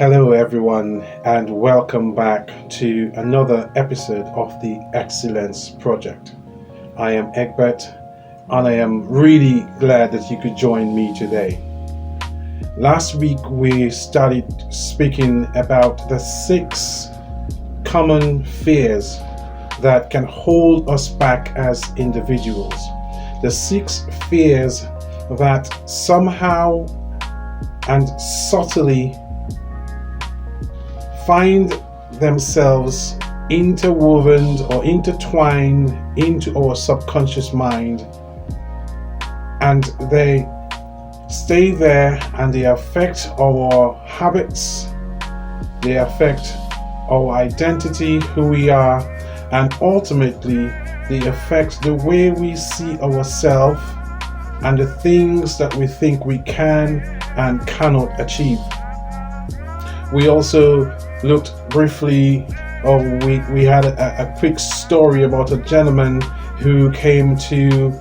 Hello, everyone, and welcome back to another episode of the Excellence Project. I am Egbert, and I am really glad that you could join me today. Last week, we started speaking about the 6 common fears that can hold us back as individuals. The 6 fears that somehow and subtly find themselves interwoven or intertwined into our subconscious mind, and they stay there and they affect our habits, they affect our identity, who we are, and ultimately they affect the way we see ourselves and the things that we think we can and cannot achieve. We also looked briefly, we had a quick story about a gentleman who came to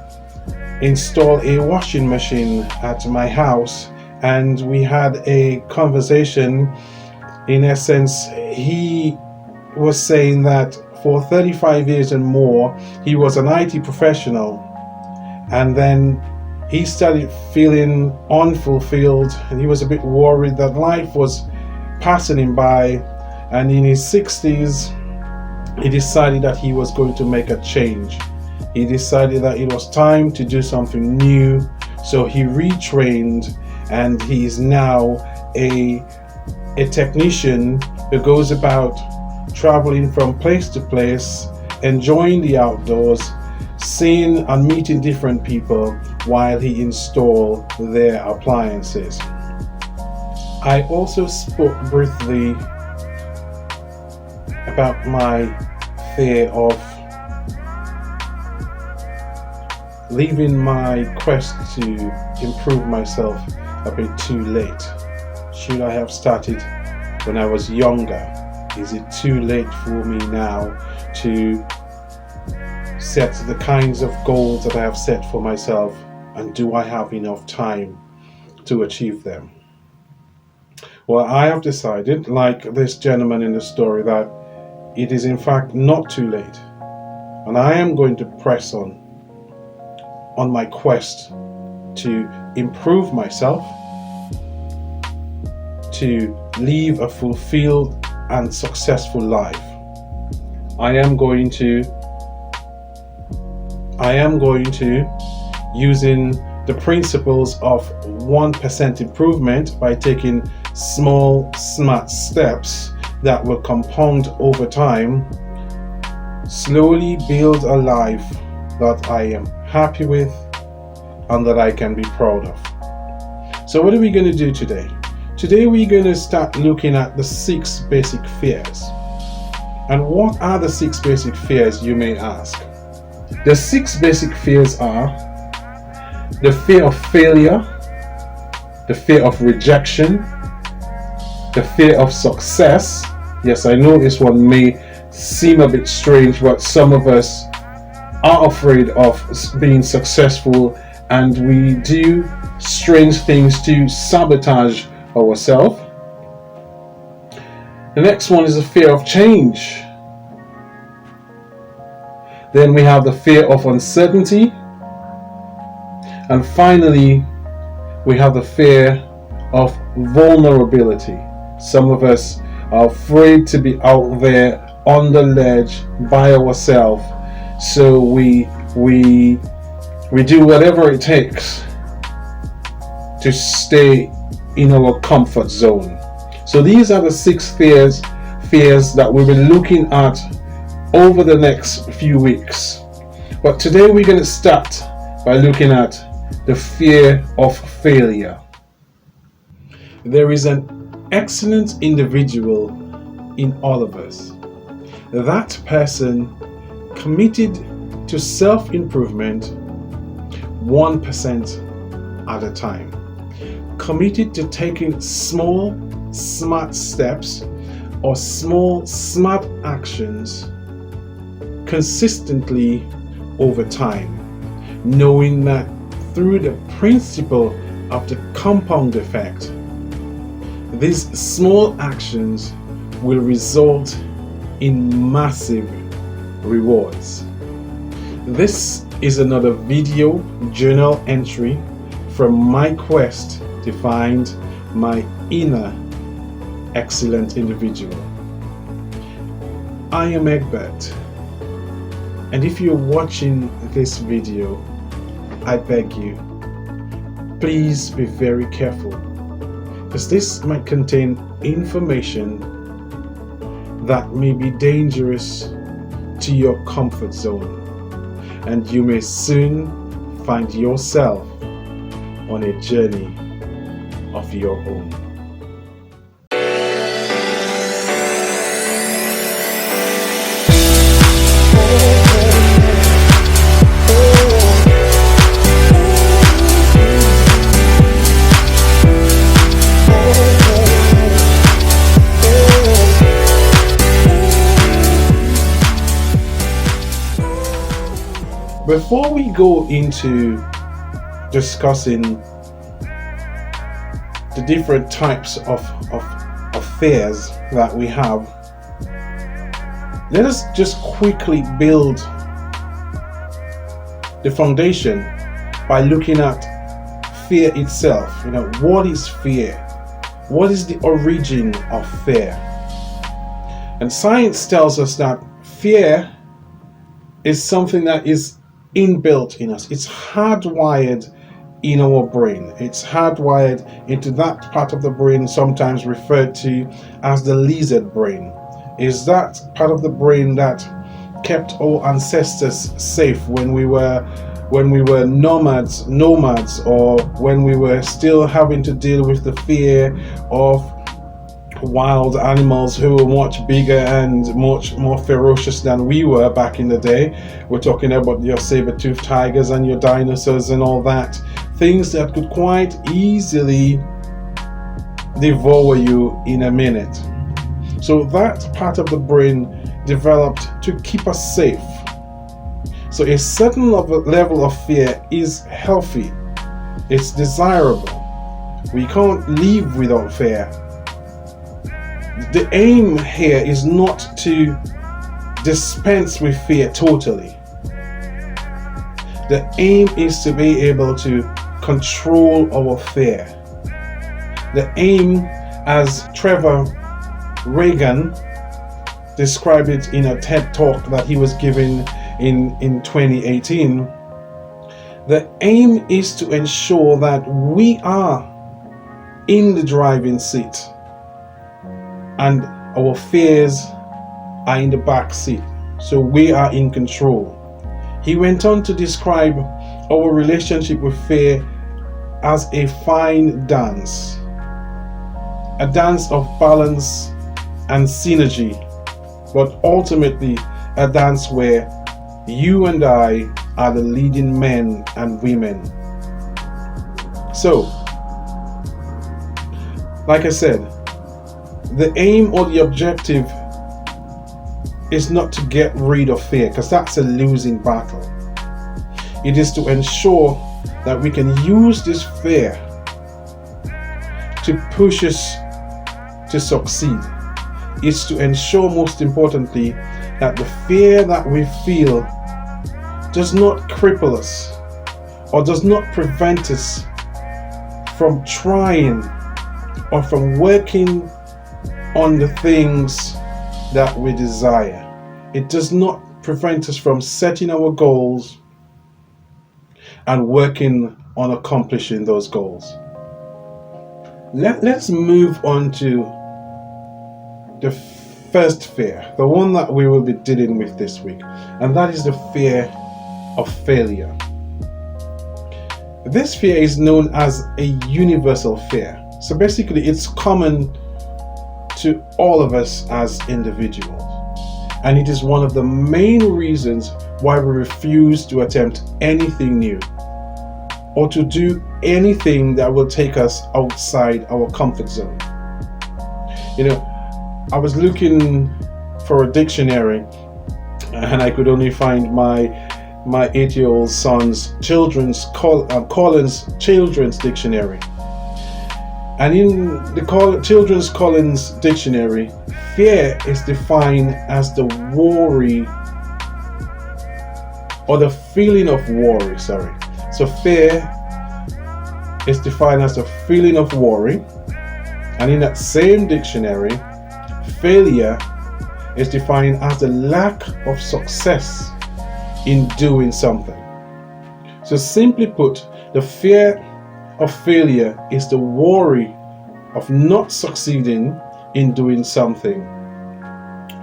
install a washing machine at my house, and we had a conversation. In essence, he was saying that for 35 years and more, he was an IT professional, and then he started feeling unfulfilled, and he was a bit worried that life was passing him by, and in his 60s he decided that he was going to make a change. He decided that it was time to do something new, so he retrained, and he is now a technician who goes about traveling from place to place, enjoying the outdoors, seeing and meeting different people while he installs their appliances. I also spoke briefly about my fear of leaving my quest to improve myself a bit too late. Should I have started when I was younger? Is it too late for me now to set the kinds of goals that I have set for myself, and do I have enough time to achieve them? Well, I have decided, like this gentleman in the story, that it is in fact not too late, and I am going to press on my quest to improve myself, to live a fulfilled and successful life. I am going to using the principles of 1% improvement by taking small, smart steps that will compound over time, slowly build a life that I am happy with and that I can be proud of. So what are we going to do today? Today we're going to start looking at the 6 basic fears. And what are the 6 basic fears, you may ask? The 6 basic fears are the fear of failure, the fear of rejection, the fear of success. Yes, I know this one may seem a bit strange, but some of us are afraid of being successful, and we do strange things to sabotage ourselves. The next one is the fear of change. Then we have the fear of uncertainty. And finally, we have the fear of vulnerability. Some of us are afraid to be out there on the ledge by ourselves, so we do whatever it takes to stay in our comfort zone. So these are the 6 fears that we'll be looking at over the next few weeks. But today we're going to start by looking at the fear of failure. There is an excellent individual in all of us. That person committed to self-improvement 1% at a time. Committed to taking small, smart steps or small, smart actions consistently over time, knowing that through the principle of the compound effect, these small actions will result in massive rewards. This is another video journal entry from my quest to find my inner excellent individual. I am Egbert, and if you're watching this video, I beg you, please be very careful, because this might contain information that may be dangerous to your comfort zone, and you may soon find yourself on a journey of your own. Before we go into discussing the different types of fears that we have, let us just quickly build the foundation by looking at fear itself. What is fear? What is the origin of fear? And science tells us that fear is something that is inbuilt in us. It's hardwired in our brain. It's hardwired into that part of the brain sometimes referred to as the lizard brain. Is that part of the brain that kept our ancestors safe when we were nomads, or when we were still having to deal with the fear of wild animals who were much bigger and much more ferocious than we were back in the day. We're talking about your saber-toothed tigers and your dinosaurs and all that. Things that could quite easily devour you in a minute. So that part of the brain developed to keep us safe. So a certain level of fear is healthy. It's desirable. We can't live without fear. The aim here is not to dispense with fear totally. The aim is to be able to control our fear. The aim, as Trevor Reagan described it in a TED talk that he was giving in 2018, the aim is to ensure that we are in the driving seat and our fears are in the back seat, so we are in control. He went on to describe our relationship with fear as a fine dance, a dance of balance and synergy, but ultimately a dance where you and I are the leading men and women. So, like I said, the aim or the objective is not to get rid of fear, because that's a losing battle. It is to ensure that we can use this fear to push us to succeed. It's to ensure, most importantly, that the fear that we feel does not cripple us or does not prevent us from trying or from working on the things that we desire. It does not prevent us from setting our goals and working on accomplishing those goals. Let's move on to the first fear, the one that we will be dealing with this week, and that is the fear of failure. This fear is known as a universal fear. So basically, it's common to all of us as individuals, and it is one of the main reasons why we refuse to attempt anything new or to do anything that will take us outside our comfort zone. I was looking for a dictionary and I could only find my 8-year-old son's Collins Children's Dictionary. And in the Children's Collins Dictionary, fear is defined as the worry or the feeling of worry. So fear is defined as the feeling of worry. And in that same dictionary, failure is defined as the lack of success in doing something. So simply put, the fear of failure is the worry of not succeeding in doing something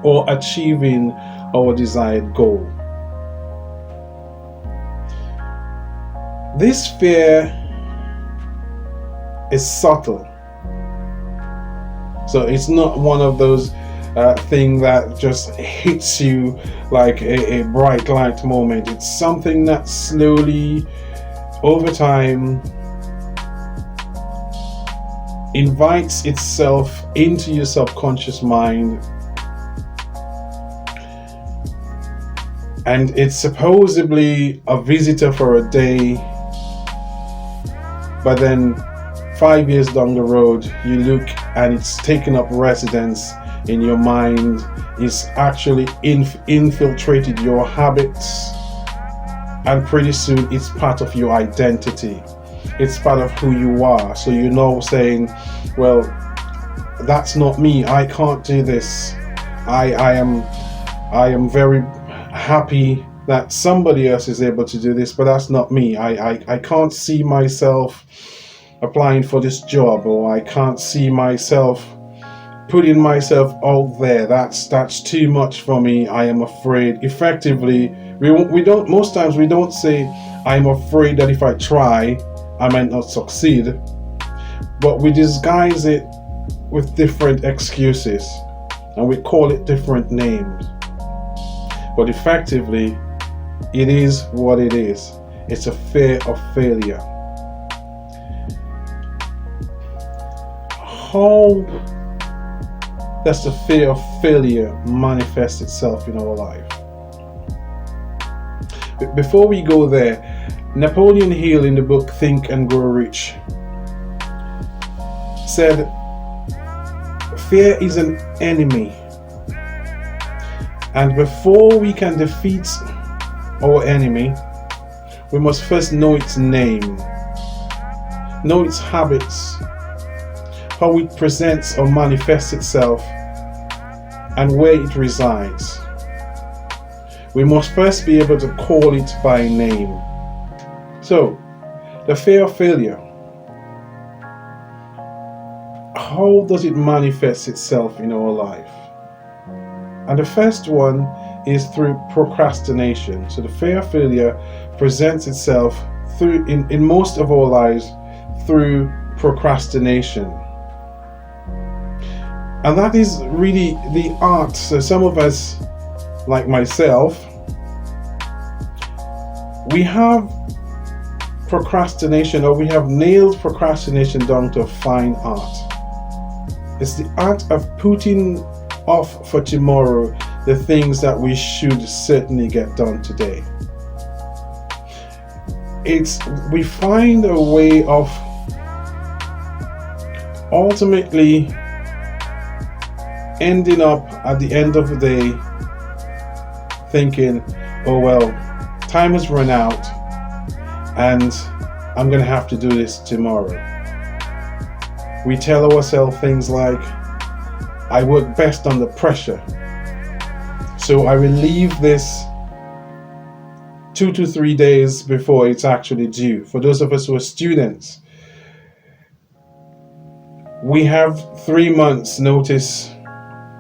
or achieving our desired goal. This fear is subtle. So it's not one of those things that just hits you like a bright light moment. It's something that slowly, over time, invites itself into your subconscious mind, and it's supposedly a visitor for a day, but then 5 years down the road you look and it's taken up residence in your mind. It's actually infiltrated your habits, and pretty soon it's part of your identity. It's part of who you are. So you're now saying, well, that's not me. I can't do this. I am very happy that somebody else is able to do this, but that's not me. I can't see myself applying for this job, or I can't see myself putting myself out there. That's too much for me. I am afraid. Effectively, we don't, most times we don't say I'm afraid that if I try I might not succeed, but we disguise it with different excuses and we call it different names. But effectively, it is what it is. It's a fear of failure. How does the fear of failure manifest itself in our life? Before we go there, Napoleon Hill in the book Think and Grow Rich said, fear is an enemy, and before we can defeat our enemy, we must first know its name, know its habits, how it presents or manifests itself, and where it resides. We must first be able to call it by name. So, the fear of failure, how does it manifest itself in our life? And the first one is through procrastination. So the fear of failure presents itself through, in most of our lives, through procrastination. And that is really the art. So some of us, like myself, we have procrastination, or we have nailed procrastination down to a fine art. It's the art of putting off for tomorrow the things that we should certainly get done today. We find a way of ultimately ending up at the end of the day thinking, oh well, time has run out and I'm going to have to do this tomorrow. We tell ourselves things like, I work best under pressure, so I will leave this 2 to 3 days before it's actually due. For those of us who are students, we have 3 months notice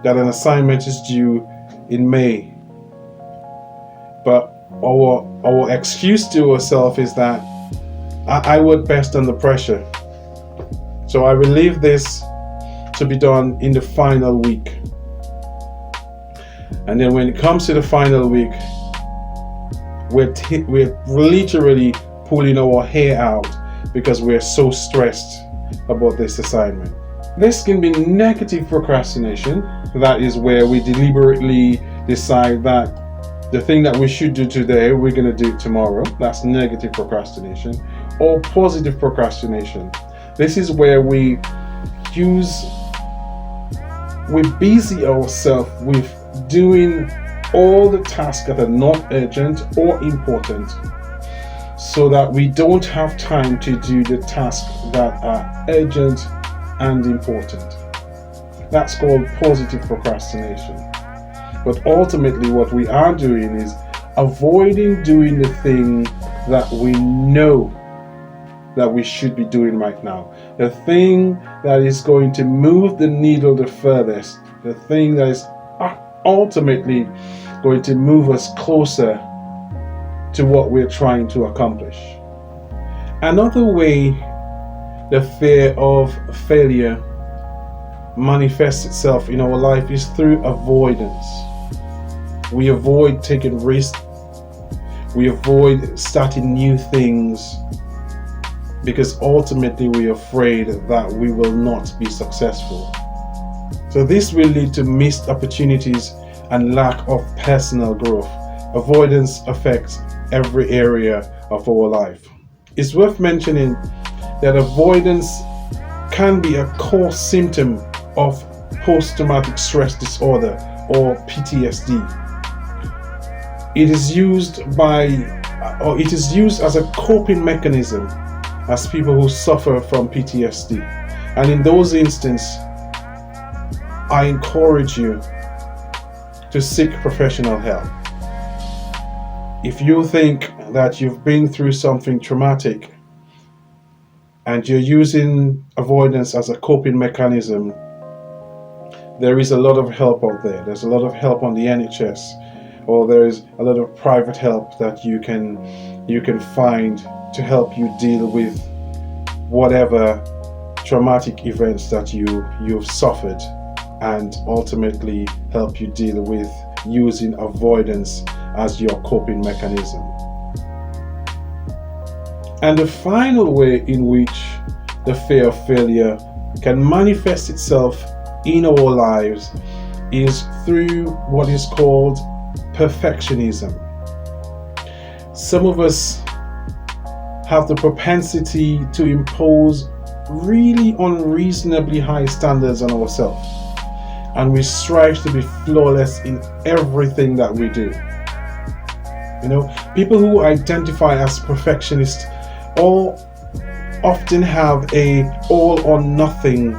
that an assignment is due in May. But our excuse to ourselves is that I work best under pressure, so I will leave this to be done in the final week. And then when it comes to the final week, we're literally pulling our hair out because we're so stressed about this assignment. This can be negative procrastination. That is where we deliberately decide that the thing that we should do today, we're going to do it tomorrow. That's negative procrastination. Or positive procrastination. This is where we we busy ourselves with doing all the tasks that are not urgent or important, so that we don't have time to do the tasks that are urgent and important. That's called positive procrastination. But ultimately, what we are doing is avoiding doing the thing that we know that we should be doing right now. The thing that is going to move the needle the furthest. The thing that is ultimately going to move us closer to what we're trying to accomplish. Another way the fear of failure manifests itself in our life is through avoidance. We avoid taking risks. We avoid starting new things because ultimately we're afraid that we will not be successful. So this will lead to missed opportunities and lack of personal growth. Avoidance affects every area of our life. It's worth mentioning that avoidance can be a core symptom of post-traumatic stress disorder or PTSD. It is used as a coping mechanism as people who suffer from PTSD. And in those instances, I encourage you to seek professional help. If you think that you've been through something traumatic and you're using avoidance as a coping mechanism, there is a lot of help out there. There's a lot of help on the NHS, or there's a lot of private help that you can find to help you deal with whatever traumatic events that you've suffered, and ultimately help you deal with using avoidance as your coping mechanism. And the final way in which the fear of failure can manifest itself in our lives is through what is called perfectionism. Some of us have the propensity to impose really unreasonably high standards on ourselves, and we strive to be flawless in everything that we do. People who identify as perfectionists often have a all or nothing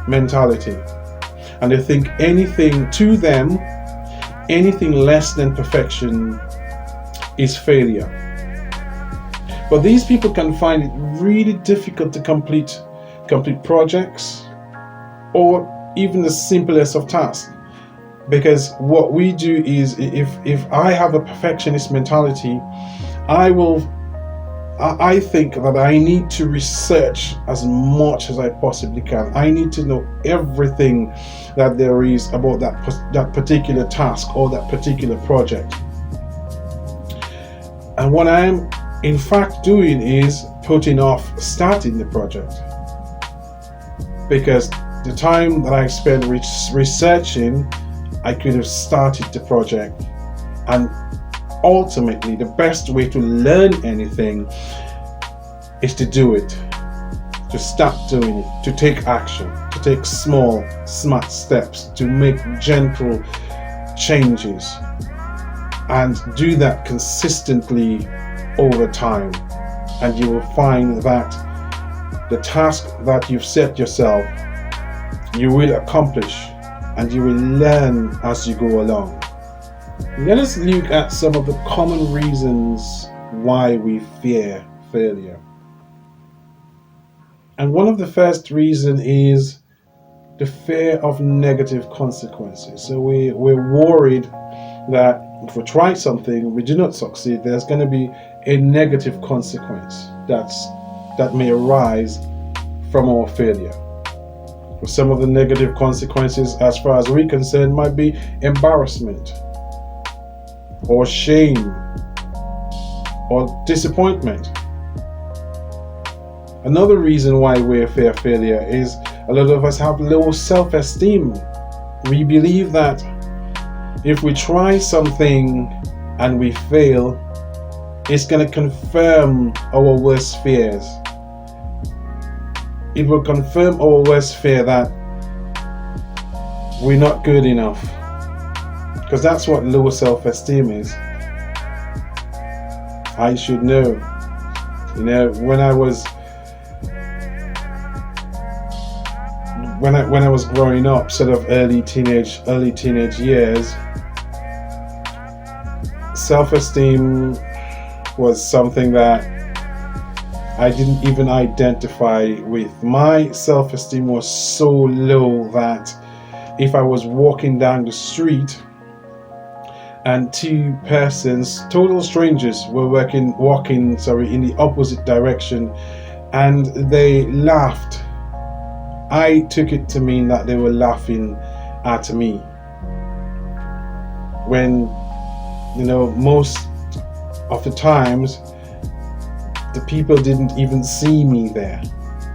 mentality, and they think anything less than perfection is failure. But these people can find it really difficult to complete projects or even the simplest of tasks, because what we do is, if I have a perfectionist mentality, I think that I need to research as much as I possibly can. I need to know everything that there is about that particular task or that particular project. And what I'm in fact doing is putting off starting the project, because the time that I spent researching, I could have started the project. And ultimately, the best way to learn anything is to do it, to start doing it, to take action, to take small, smart steps, to make gentle changes, and do that consistently over time. And you will find that the task that you've set yourself, you will accomplish, and you will learn as you go along. Let us look at some of the common reasons why we fear failure. And one of the first reasons is the fear of negative consequences. So we're worried that if we try something, we do not succeed, there's going to be a negative consequence that may arise from our failure. Some of the negative consequences, as far as we're concerned, might be embarrassment, or shame, or disappointment. Another reason why we fear failure is a lot of us have low self-esteem. We believe that if we try something and we fail, it's going to confirm our worst fears. it will confirm our worst fear that we're not good enough. Because that's what low self-esteem is. I should know. You know, when I was growing up, sort of early teenage years, self-esteem was something that I didn't even identify with. My self-esteem was so low that if I was walking down the street and two persons, total strangers, were walking in the opposite direction and they laughed, I took it to mean that they were laughing at me. When, you know, most of the times the people didn't even see me there.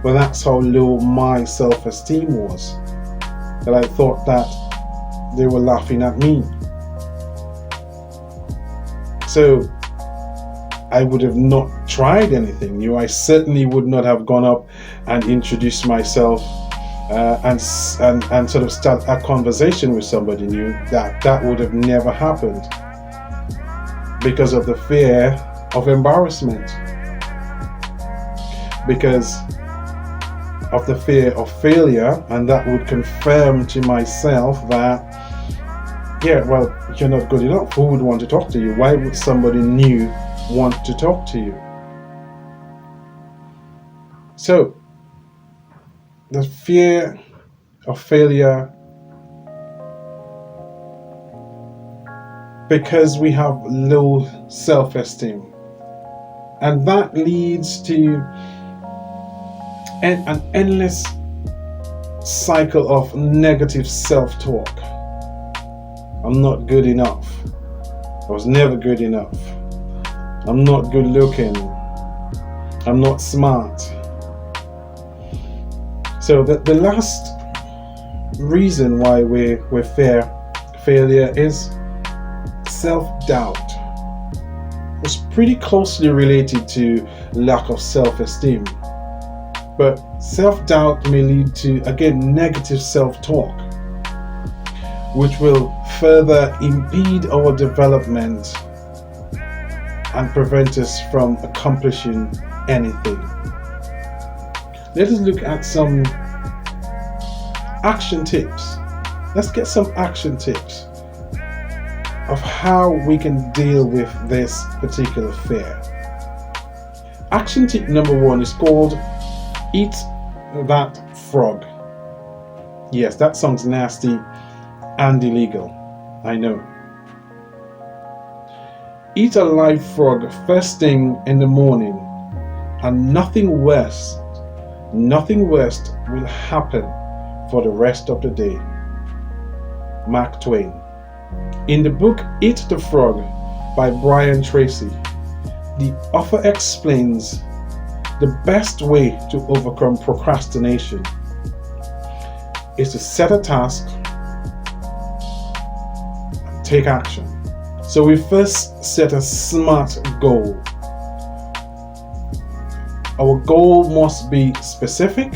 But that's how low my self-esteem was, that I thought that they were laughing at me. So I would have not tried anything new. I certainly would not have gone up and introduced myself and sort of start a conversation with somebody new. That would have never happened because of the fear of embarrassment, because of the fear of failure, and that would confirm to myself that, yeah, well, you're not good enough. Who would want to talk to you? Why would somebody new want to talk to you? So the fear of failure, because we have low self-esteem, and that leads to an endless cycle of negative self-talk. I'm not good enough. I was never good enough. I'm not good looking. I'm not smart. So the last reason why we fear failure is self-doubt. It's pretty closely related to lack of self-esteem. But self-doubt may lead to, again, negative self-talk, which will further impede our development and prevent us from accomplishing anything. Let us look at some action tips. Let's get some action tips of how we can deal with this particular fear. Action tip number 1 is called Eat That Frog. Yes, that sounds nasty and illegal, I know. Eat a live frog first thing in the morning, and nothing worse will happen for the rest of the day. Mark Twain. In the book Eat the Frog by Brian Tracy, the author explains the best way to overcome procrastination is to set a task and take action. So we first set a SMART goal. Our goal must be specific,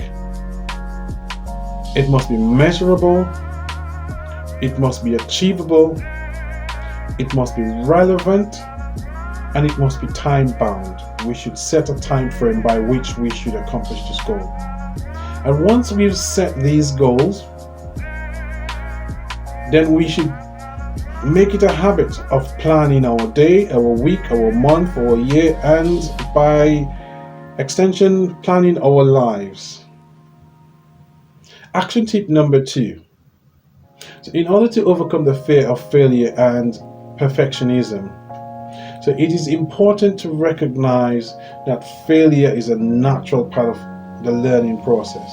it must be measurable, it must be achievable, it must be relevant, and it must be time bound. We should set a time frame by which we should accomplish this goal. And once we've set these goals, then we should make it a habit of planning our day, our week, our month, our year, and by extension, planning our lives. Action tip number 2. So in order to overcome the fear of failure and perfectionism, so it is important to recognize that failure is a natural part of the learning process.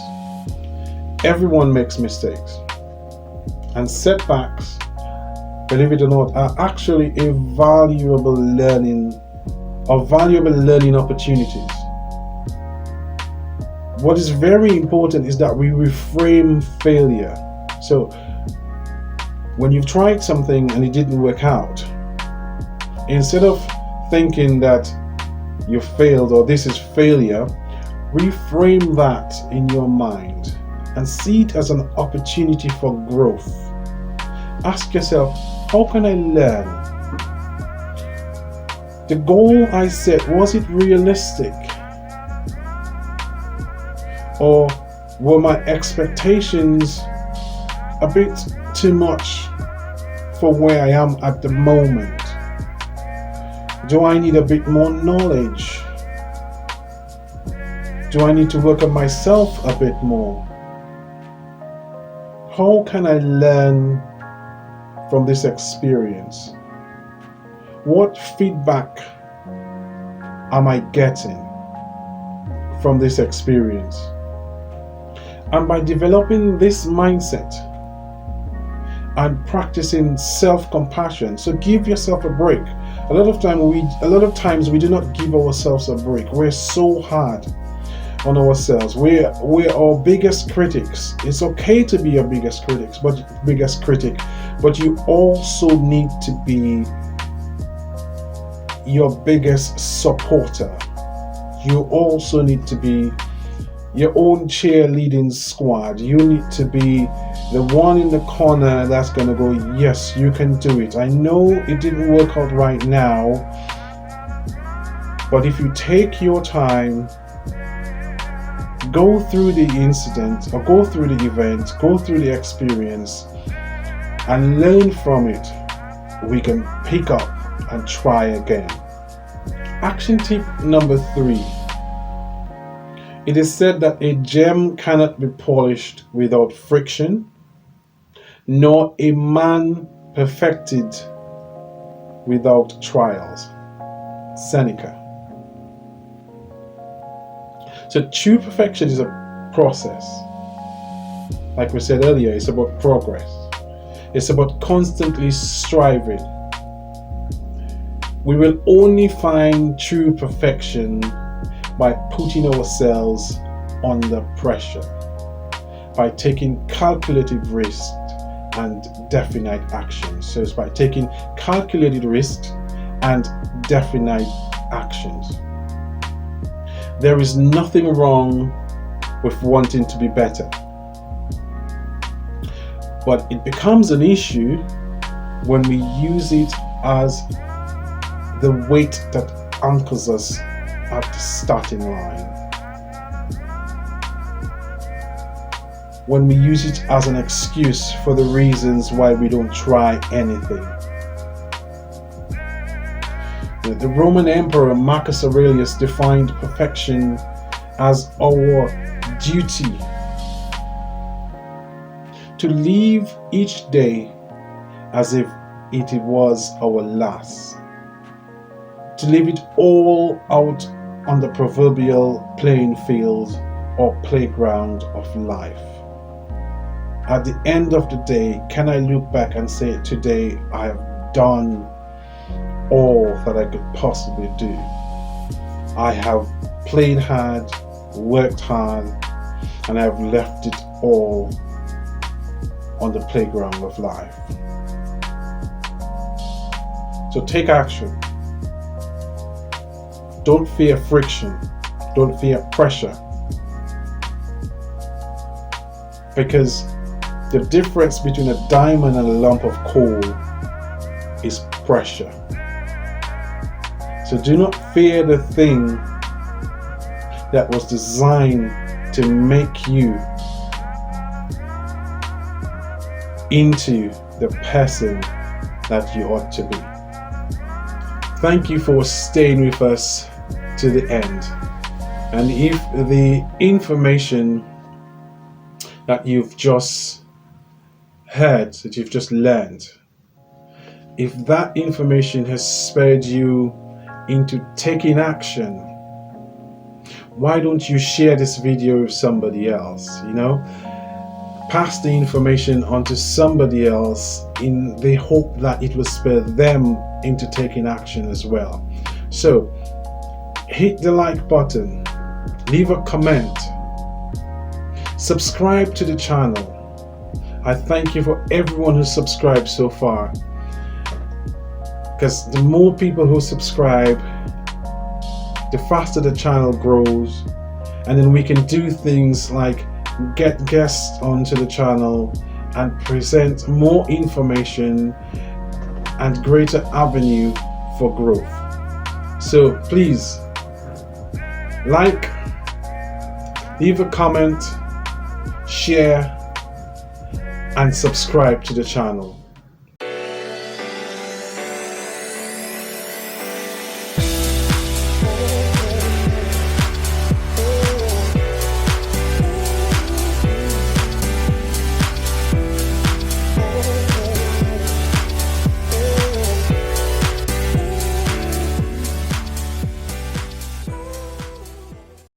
Everyone makes mistakes, and setbacks, believe it or not, are actually valuable learning opportunities. What is very important is that we reframe failure. So when you've tried something and it didn't work out, instead of thinking that you failed or this is failure, reframe that in your mind and see it as an opportunity for growth. Ask yourself, how can I learn? The goal I set, was it realistic? Or were my expectations a bit too much for where I am at the moment? Do I need a bit more knowledge? Do I need to work on myself a bit more? How can I learn from this experience? What feedback am I getting from this experience? And by developing this mindset and practicing self-compassion, so give yourself a break. A lot of times we do not give ourselves a break. We're so hard on ourselves. We're our biggest critics. It's okay to be your biggest critic, but you also need to be your biggest supporter. You also need to be your own cheerleading squad. You need to be the one in the corner that's going to go, yes, you can do it. I know it didn't work out right now, but if you take your time, go through the incident or go through the event, go through the experience and learn from it, we can pick up and try again. Action tip number 3. It is said that a gem cannot be polished without friction, nor a man perfected without trials. Seneca. So true perfection is a process. Like we said earlier, it's about progress. It's about constantly striving. We will only find true perfection by putting ourselves under pressure, by taking calculated risks and definite actions. So it's by taking calculated risks and definite actions. There is nothing wrong with wanting to be better, but it becomes an issue when we use it as the weight that anchors us at the starting line. When we use it as an excuse for the reasons why we don't try anything. The Roman Emperor Marcus Aurelius defined perfection as our duty to live each day as if it was our last, to live it all out on the proverbial playing field or playground of life. At the end of the day, can I look back and say, today I have done all that I could possibly do. I have played hard, worked hard, and I have left it all on the playground of life. So take action. Don't fear friction. Don't fear pressure. Because the difference between a diamond and a lump of coal is pressure. So do not fear the thing that was designed to make you into the person that you ought to be. Thank you for staying with us to the end. And if the information that you've just heard, that you've just learned, if that information has spurred you into taking action, why don't you share this video with somebody else? Pass the information on to somebody else in the hope that it will spur them into taking action as well. So hit the like button, leave a comment, subscribe to the channel. I thank you for everyone who subscribed so far, because the more people who subscribe, the faster the channel grows and then we can do things like get guests onto the channel and present more information and greater avenue for growth. So please like, leave a comment, share, and subscribe to the channel.